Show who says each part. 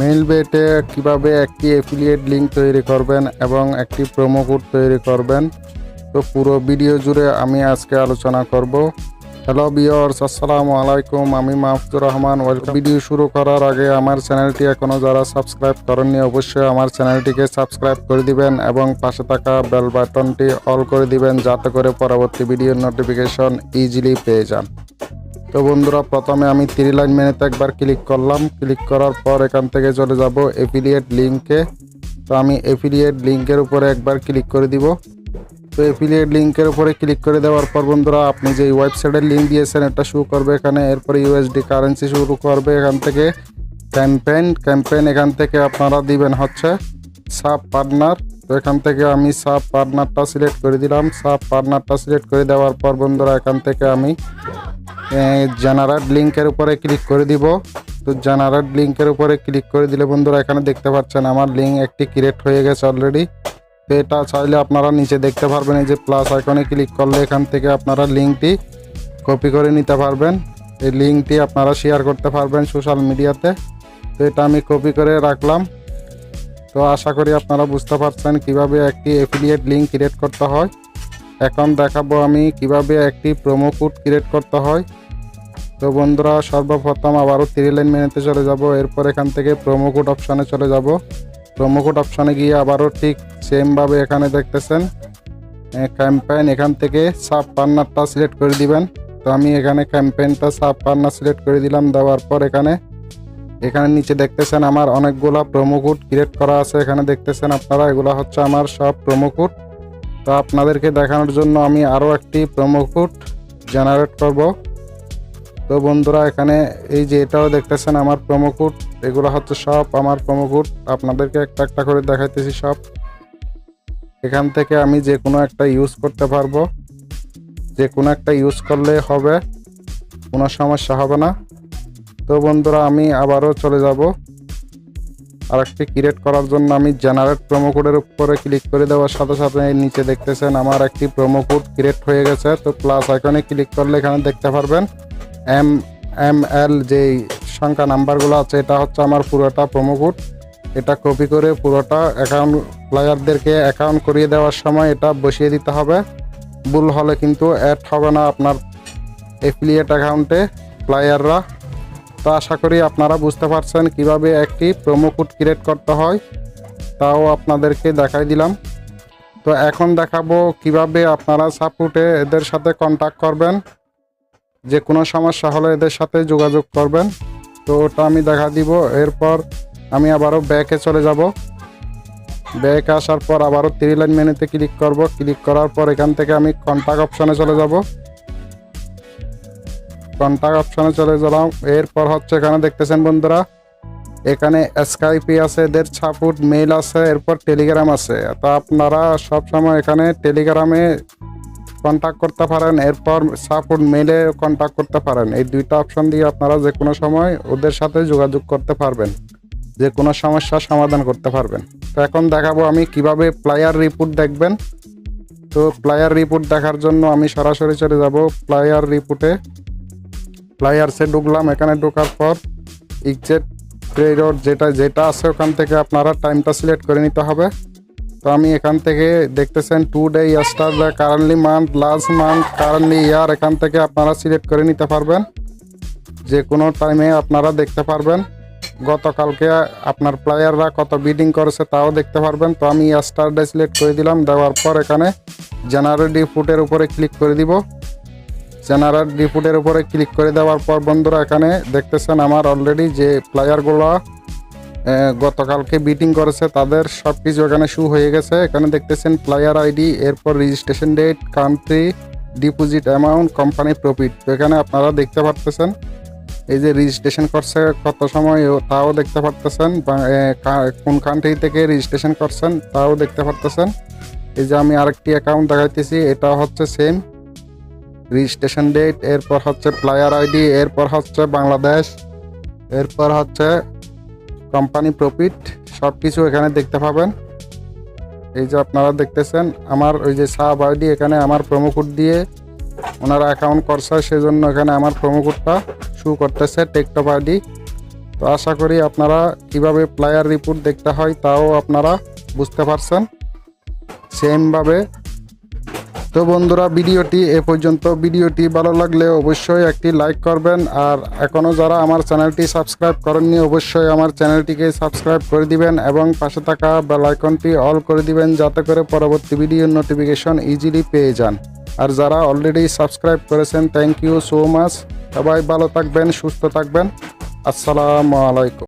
Speaker 1: মেইলবেটে কিভাবে একটি affiliate link তৈরি করবেন এবং একটি প্রোমো কোড তৈরি করবেন, তো পুরো ভিডিও জুড়ে আমি আজকে আলোচনা করব। হ্যালো ভিউয়ার্স, আসসালামু আলাইকুম। আমি মাহফুজুর রহমান। ভিডিও শুরু করার আগে আমার চ্যানেলটি এখনও যারা সাবস্ক্রাইব করেননি অবশ্যই আমার চ্যানেলটিকে সাবস্ক্রাইব করে দিবেন এবং পাশে থাকা বেল বাটনটি অল করে দিবেন, যাতে করে পরবর্তী ভিডিওর নোটিফিকেশন ইজিলি পেয়ে যান। তো বন্ধুরা, প্রথমে আমি 3 লাইন মেনুতে একবার ক্লিক করলাম। ক্লিক করার পর এখান থেকে চলে যাব অ্যাফিলিয়েট লিঙ্কে। তো আমি অ্যাফিলিয়েট লিঙ্কের উপরে একবার ক্লিক করে দিব। তো অ্যাফিলিয়েট লিঙ্কের উপরে ক্লিক করে দেওয়ার পর বন্ধুরা, আপনি যে ওয়েবসাইটের লিঙ্ক দিয়েছেন এটা শো করবে এখানে। এরপরে ইউএসডি কারেন্সি শুরু করবে এখান থেকে। ক্যাম্পেইন এখান থেকে আপনারা দিবেন হচ্ছে সাব পার্টনার। তো এখান থেকে আমি সাব পার্টনারটা সিলেক্ট করে দিলাম। সাব পার্টনারটা সিলেক্ট করে দেওয়ার পর বন্ধুরা, এখান থেকে আমি জেনারেট লিঙ্কের উপরে ক্লিক করে দিব। তো জেনারেট লিঙ্কের উপরে ক্লিক করে দিলে বন্ধুরা, এখানে দেখতে পাচ্ছেন আমার লিঙ্ক একটি ক্রিয়েট হয়ে গেছে অলরেডি। তো এটা চাইলে আপনারা নিচে দেখতে পারবেন, এই যে প্লাস আইকনে ক্লিক করলে এখান থেকে আপনারা লিঙ্কটি কপি করে নিতে পারবেন। এই লিঙ্কটি আপনারা শেয়ার করতে পারবেন সোশ্যাল মিডিয়াতে। তো এটা আমি কপি করে রাখলাম। তো আশা করি আপনারা বুঝতে পারছেন কিভাবে একটি অ্যাফিলিয়েট লিঙ্ক ক্রিয়েট করতে হয়। এখন দেখাবো আমি কিভাবে একটি প্রোমো কোড ক্রিয়েট করতে হয়। তো বন্ধুরা, সর্বপ্রথম আবারও 3 লাইন মেনুতে চলে যাব। এরপর এখান থেকে প্রোমো কোড অপশানে চলে যাব। প্রোমো কোড অপশানে গিয়ে আবারও ঠিক সেমভাবে এখানে দেখতেছেন ক্যাম্পেইন, এখান থেকে সাব পার্টনারটা সিলেক্ট করে দিবেন। তো আমি এখানে ক্যাম্পেইনটা সাব পার্টনার সিলেক্ট করে দিলাম। দেওয়ার পর এখানে নিচে দেখতেছেন আমার অনেকগুলা প্রোমো কোড ক্রিয়েট করা আছে। এখানে দেখতেছেন আপনারা, এগুলো হচ্ছে আমার সব প্রোমো কোড। তো আপনাদেরকে দেখানোর জন্য আমি আরও একটি প্রোমো কোড জেনারেট করব। তো বন্ধুরা, এখানে এই যে এটাও দেখতেছেন আমার প্রোমো কোড, এগুলো হচ্ছে সব আমার প্রোমো কোড। আপনাদেরকে একটা একটা করে দেখাইতেছি সব। এখান থেকে আমি যে কোনো একটা ইউজ করতে পারবো, যে কোনো একটা ইউজ করলে হবে, কোনো সমস্যা হবে না। তো বন্ধুরা, আমি আবারও চলে যাব আরেকটি ক্রিয়েট করার জন্য। আমি জেনারেট প্রোমো কোডের উপরে ক্লিক করে দেওয়ার সাথে সাথে নিচে দেখতেছেন আমার একটি প্রোমো কোড ক্রিয়েট হয়ে গেছে। তো প্লাস আইকনে ক্লিক করলে এখানে দেখতে পারবেন ML যে সংখ্যা নাম্বারগুলো আছে, এটা হচ্ছে আমার পুরোটা প্রোমো কোড। এটা কপি করে পুরোটা অ্যাকাউন্ট প্লেয়ারদেরকে অ্যাকাউন্ট করিয়ে দেওয়ার সময় এটা বসিয়ে দিতে হবে। ভুল হলে কিন্তু অ্যাড হবে না আপনার অ্যাফিলিয়েট অ্যাকাউন্টে প্লেয়াররা। তো আশা করি আপনারা বুঝতে পারছেন কিভাবে একটি প্রোমো কোড ক্রিয়েট করতে হয়, তাও আপনাদেরকে দেখাই দিলাম। তো এখন দেখাবো কিভাবে আপনারা সাপোর্টে এদের সাথে কন্ট্যাক্ট করবেন, যে কোনো সমস্যা হলে এদের সাথে যোগাযোগ করবেন। তো ওটা আমি দেখা দিব। এরপর আমি আবারও ব্যাকে চলে যাব। ব্যাকে আসার পর আবারও 3 লাইন মেনুতে ক্লিক করব। ক্লিক করার পর এখান থেকে আমি কন্ট্যাক্ট অপশানে চলে যাব। কন্ট্যাক্ট অপশানে চলে গেলাম। এরপর হচ্ছে এখানে দেখতেছেন বন্ধুরা, এখানে স্কাইপি আছে, এদের সাপোর্ট মেইল আছে, এরপর টেলিগ্রাম আছে। তো আপনারা সবসময় এখানে টেলিগ্রামে কন্ট্যাক্ট করতে পারেন, এরপর সাপোর্ট মেইলে কন্ট্যাক্ট করতে পারেন। এই দুইটা অপশন দিয়ে আপনারা যে কোনো সময় ওদের সাথে যোগাযোগ করতে পারবেন, যে কোনো সমস্যার সমাধান করতে পারবেন। তো এখন দেখাবো আমি কিভাবে প্লেয়ার রিপোর্ট দেখবেন। তো প্লেয়ার রিপোর্ট দেখার জন্য আমি সরাসরি চলে যাব প্লেয়ার রিপোর্টে। প্লেয়ার্সে ঢুকলাম। এখানে ঢোকার পর এক্সেট পিরিয়ড যেটা আছে ওখান থেকে আপনারা টাইমটা সিলেক্ট করে নিতে হবে। তো আমি এখান থেকে দেখতেছেন today, yesterday, currently month, last month, currently year, এখান থেকে আপনারা সিলেক্ট করে নিতে পারবেন। যে কোনো টাইমে আপনারা দেখতে পারবেন গতকালকে আপনার প্লেয়াররা কত বিডিং করেছে তাও দেখতে পারবেন। তো আমি ইয়েস্টারডে সিলেক্ট করে দিলাম। দেওয়ার পর এখানে জেনারেট রিপোর্টের উপরে ক্লিক করে দিব। জেনারেট রিপোর্টের উপরে ক্লিক করে দেওয়ার পর বন্ধুরা, এখানে দেখতেছেন আমার অলরেডি যে প্লেয়ারগুলো গতকালকে বিটিং করেছে তাদের সব কিছু এখানে শু হয়ে গেছে। এখানে দেখতেছেন প্লেয়ার আইডি, এরপর registration date, country, deposit amount, company profit. তো এখানে আপনারা দেখতে পারতেছেন এই যে রেজিস্ট্রেশন করছে কত সময় তাও দেখতে পারতেছেন, কোন কান্ট্রি থেকে রেজিস্ট্রেশন করছেন তাও দেখতে পারতেছেন। এই যে আমি আরেকটি অ্যাকাউন্ট দেখাইতেছি, এটা হচ্ছে সেম রেজিস্ট্রেশন ডেট, এরপর হচ্ছে প্লেয়ার আইডি, এরপর হচ্ছে বাংলাদেশ, এরপর হচ্ছে কোম্পানি প্রফিট, সব কিছু এখানে দেখতে পাবেন। এই যে আপনারা দেখতেছেন আমার ওই যে সাব আইডি, এখানে আমার প্রোমো কোড দিয়ে ওনারা অ্যাকাউন্ট করছে, সেজন্য এখানে আমার প্রোমো কোডটা শু করতেছে টেকটপ আইডি। তো আশা করি আপনারা কিভাবে প্লেয়ার রিপোর্ট দেখতে হয় তাও আপনারা বুঝতে পারছেন সেমভাবে। তো বন্ধুরা, ভিডিওটি এ পর্যন্ত। ভিডিওটি ভালো লাগলে অবশ্যই একটি লাইক করবেন, আর এখনও যারা আমার চ্যানেলটি সাবস্ক্রাইব করেননি অবশ্যই আমার চ্যানেলটিকে সাবস্ক্রাইব করে দিবেন এবং পাশে থাকা বেল আইকনটি অল করে দিবেন, যাতে করে পরবর্তী ভিডিওর নোটিফিকেশন ইজিলি পেয়ে যান। আর যারা অলরেডি সাবস্ক্রাইব করেছেন, থ্যাংক ইউ সো মাচ। সবাই ভালো থাকবেন, সুস্থ থাকবেন। আসসালামু আলাইকুম।